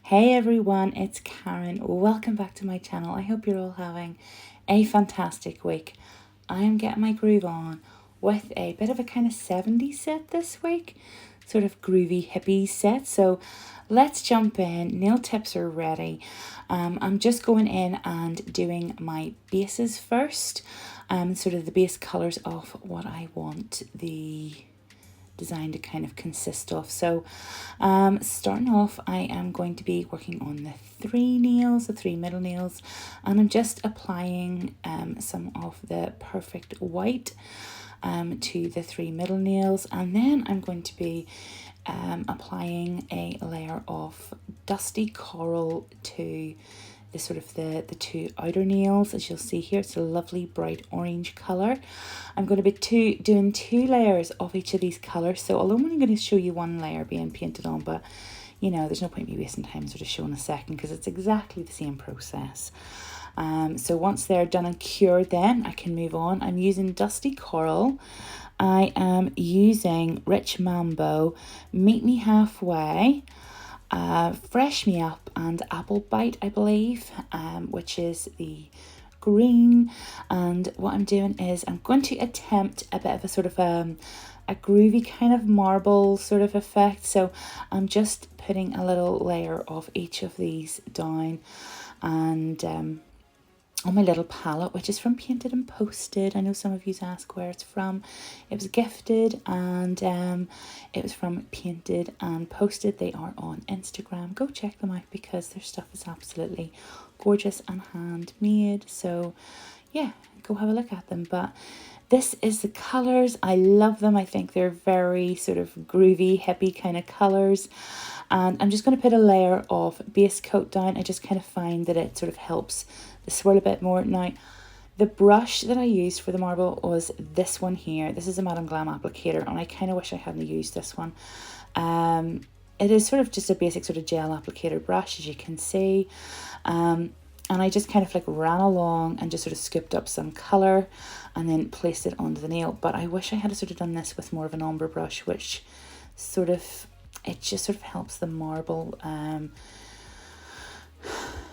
Hey everyone, it's Karen. Welcome back to my channel. I hope you're all having a fantastic week. I am getting my groove on with a bit of a kind of 70s set this week, sort of groovy hippie set. So let's jump in. Nail tips are ready. I'm just going in and doing my bases first, sort of the base colors of what I want the design to kind of consist of. So starting off, I am going to be working on the three middle nails, and I'm just applying some of the perfect white to the three middle nails, and then I'm going to be applying a layer of dusty coral to the sort of the two outer nails. As you'll see here, it's a lovely bright orange color. I'm going to be doing two layers of each of these colors, so although I'm only going to show you one layer being painted on, but you know, there's no point me wasting time sort of showing a second because it's exactly the same process. So once they're done and cured, then I can move on. I'm using dusty coral. I am using Rich Mambo, Meet Me Halfway, Fresh Me Up, and Apple Bite, I believe, which is the green. And what I'm doing is I'm going to attempt a bit of a sort of a groovy kind of marble sort of effect. So I'm just putting a little layer of each of these down, and on my little palette, which is from Painted and Posted. I know some of you ask where it's from. It was gifted, and it was from Painted and Posted. They are on Instagram. Go check them out because their stuff is absolutely gorgeous and handmade. So yeah, go have a look at them. But this is the colours. I love them. I think they're very sort of groovy, hippie kind of colours. And I'm just going to put a layer of base coat down. I just kind of find that it sort of helps the swirl a bit more. Now, the brush that I used for the marble was this one here. This is a Madame Glam applicator, and I kind of wish I hadn't used this one. It is sort of just a basic sort of gel applicator brush, as you can see. And I just kind of like ran along and just sort of scooped up some colour and then placed it onto the nail. But I wish I had sort of done this with more of an ombre brush, which sort of, it just sort of helps the marble,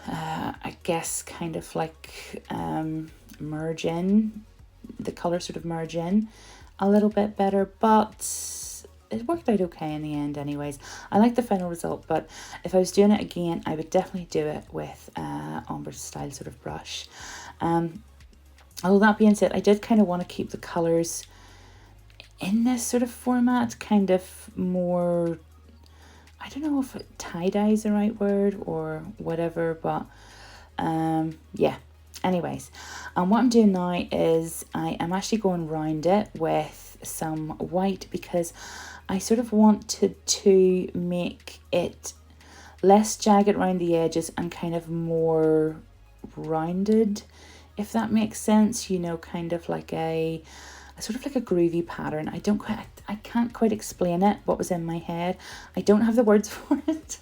I guess, kind of like merge in, the colour sort of merge in a little bit better, but it worked out okay in the end anyways. I like the final result, but if I was doing it again, I would definitely do it with ombre style sort of brush. Although that being said, I did kind of want to keep the colours in this sort of format, kind of more, I don't know if tie-dye is the right word or whatever, but yeah. Anyways, and what I'm doing now is I am actually going round it with some white because I sort of wanted to make it less jagged around the edges and kind of more rounded, if that makes sense. You know, kind of like a sort of like a groovy pattern. I can't quite explain it, what was in my head. I don't have the words for it.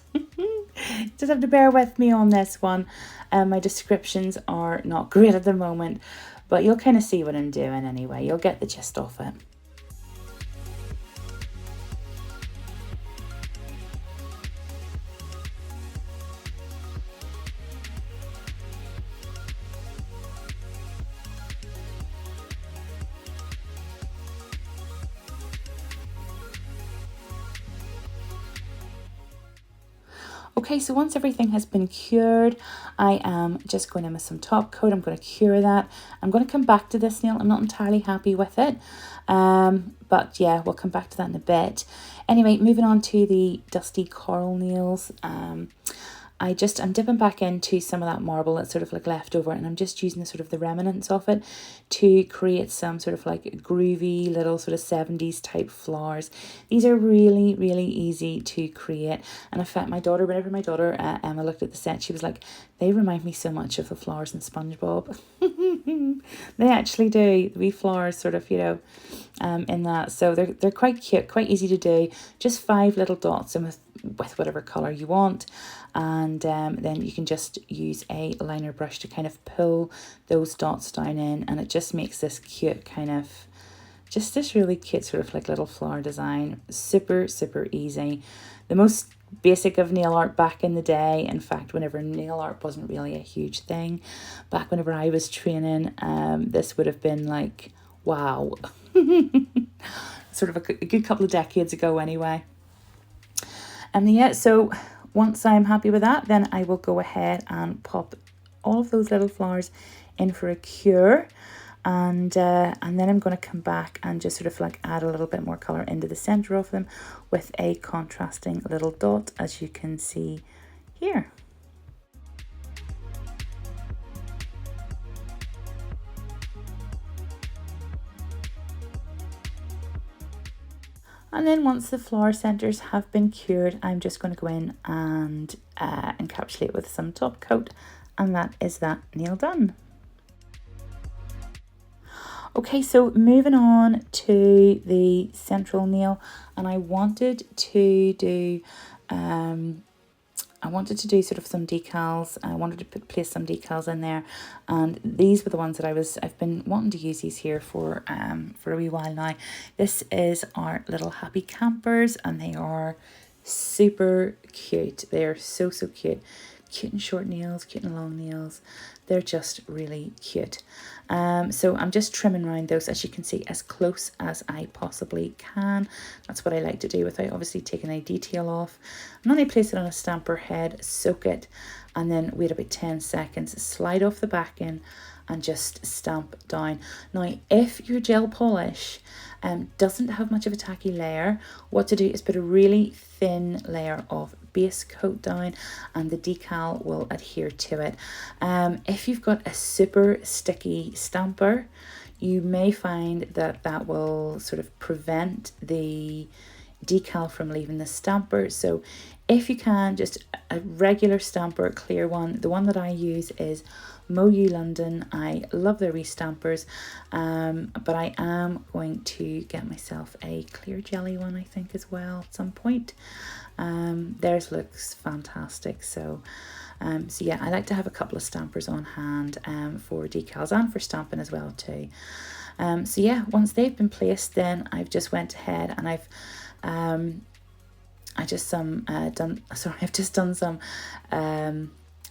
Just have to bear with me on this one. My descriptions are not great at the moment, but you'll kind of see what I'm doing anyway. You'll get the gist of it. Okay, so once everything has been cured, I am just going in with some top coat. I'm going to cure that. I'm going to come back to this nail. I'm not entirely happy with it. But yeah, we'll come back to that in a bit. Anyway, moving on to the dusty coral nails. I'm dipping back into some of that marble that's sort of like left over, and I'm just using the sort of the remnants of it to create some sort of like groovy little sort of 70s type flowers. These are really, really easy to create. And in fact, whenever my daughter Emma looked at the set, she was like, they remind me so much of the flowers in SpongeBob. They actually do. The wee flowers sort of, you know, in that. So they're quite cute, quite easy to do. Just 5 little dots and with whatever colour you want. And then you can just use a liner brush to kind of pull those dots down in, and it just makes this cute kind of, just this really cute sort of like little flower design. Super, super easy. The most basic of nail art back in the day. In fact, whenever nail art wasn't really a huge thing, back whenever I was training, this would have been like, wow. Sort of a good couple of decades ago anyway. And yeah, so once I'm happy with that, then I will go ahead and pop all of those little flowers in for a cure. And then I'm going to come back and just sort of like add a little bit more colour into the centre of them with a contrasting little dot, as you can see here. And then once the flower centres have been cured, I'm just going to go in and encapsulate with some top coat, and that is that nail done. Okay, so moving on to the central nail, and I wanted to do sort of some decals. I wanted to place some decals in there, and these were the ones that I've been wanting to use these here for a wee while now. This is our little happy campers, and they are super cute. They are so cute. Cute and short nails, cute and long nails. They're just really cute. So I'm just trimming around those, as you can see, as close as I possibly can. That's what I like to do without obviously taking any detail off. And then I place it on a stamper head, soak it, and then wait about 10 seconds, slide off the back in and just stamp down. Now, if your gel polish doesn't have much of a tacky layer, what to do is put a really thin layer of base coat down, and the decal will adhere to it. If you've got a super sticky stamper, you may find that will sort of prevent the decal from leaving the stamper. So if you can, just a regular stamper, clear one. The one that I use is Moyu London. I love their re-stampers, but I am going to get myself a clear jelly one, I think, as well at some point. Theirs looks fantastic. So yeah, I like to have a couple of stampers on hand for decals and for stamping as well too. So yeah, once they've been placed, then I've just went ahead and I've just done some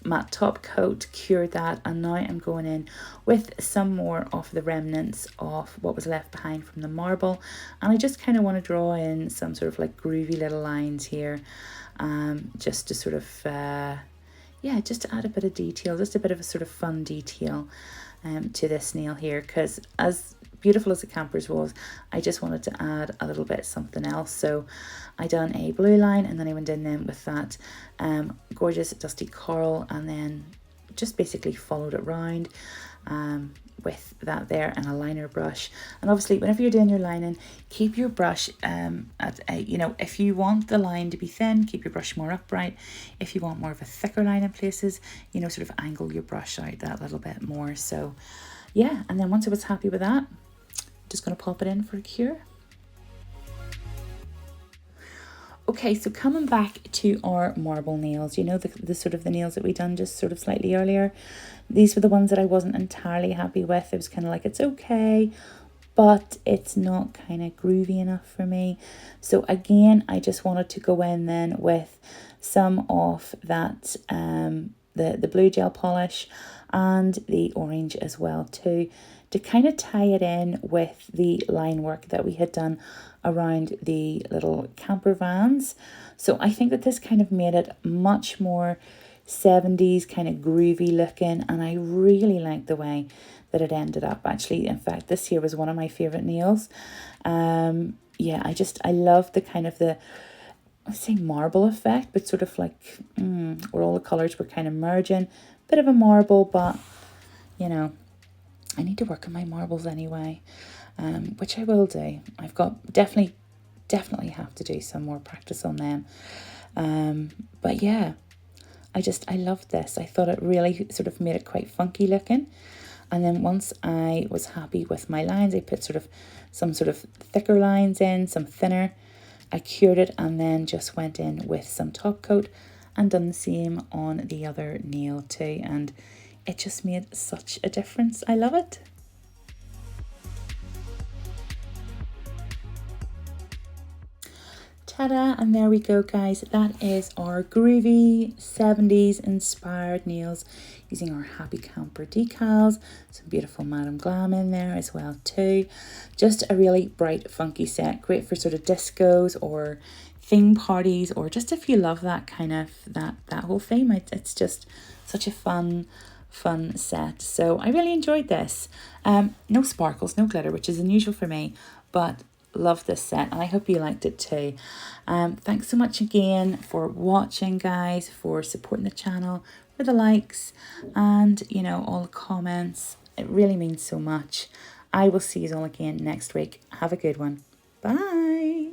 matte top coat, cured that, and now I'm going in with some more of the remnants of what was left behind from the marble, and I just kind of want to draw in some sort of like groovy little lines here, just to sort of yeah, just to add a bit of detail, just a bit of a sort of fun detail to this nail here, because as beautiful as the campers was, I just wanted to add a little bit something else. So I done a blue line, and then I went in then with that gorgeous dusty coral, and then just basically followed it round with that there and a liner brush. And obviously whenever you're doing your lining, keep your brush at a, you know, if you want the line to be thin, keep your brush more upright. If you want more of a thicker line in places, you know, sort of angle your brush out that little bit more. So yeah, and then once I was happy with that, just going to pop it in for a cure. Okay, so coming back to our marble nails, you know, the sort of the nails that we done just sort of slightly earlier. These were the ones that I wasn't entirely happy with. It was kind of like, it's okay, but it's not kind of groovy enough for me. So again, I just wanted to go in then with some of that, the blue gel polish and the orange as well too, to kind of tie it in with the line work that we had done around the little camper vans. So I think that this kind of made it much more 70s kind of groovy looking, and I really like the way that it ended up. Actually, in fact, this here was one of my favorite nails. Yeah, I love the kind of the, I say marble effect, but sort of like where all the colors were kind of merging. Bit of a marble, but you know, I need to work on my marbles anyway, which I will do. I've got definitely have to do some more practice on them. But yeah, I loved this. I thought it really sort of made it quite funky looking. And then once I was happy with my lines, I put some sort of thicker lines in, some thinner. I cured it and then just went in with some top coat and done the same on the other nail too. And it just made such a difference. I love it. Ta-da! And there we go, guys. That is our groovy 70s inspired nails using our Happy Camper decals. Some beautiful Madame Glam in there as well too. Just a really bright, funky set. Great for sort of discos or theme parties, or just if you love that kind of, that whole theme. It's just such a fun set. So I really enjoyed this. No sparkles, no glitter, which is unusual for me, but love this set, and I hope you liked it too. Thanks so much again for watching, guys, for supporting the channel, for the likes, and you know, all the comments. It really means so much. I will see you all again next week. Have a good one. Bye.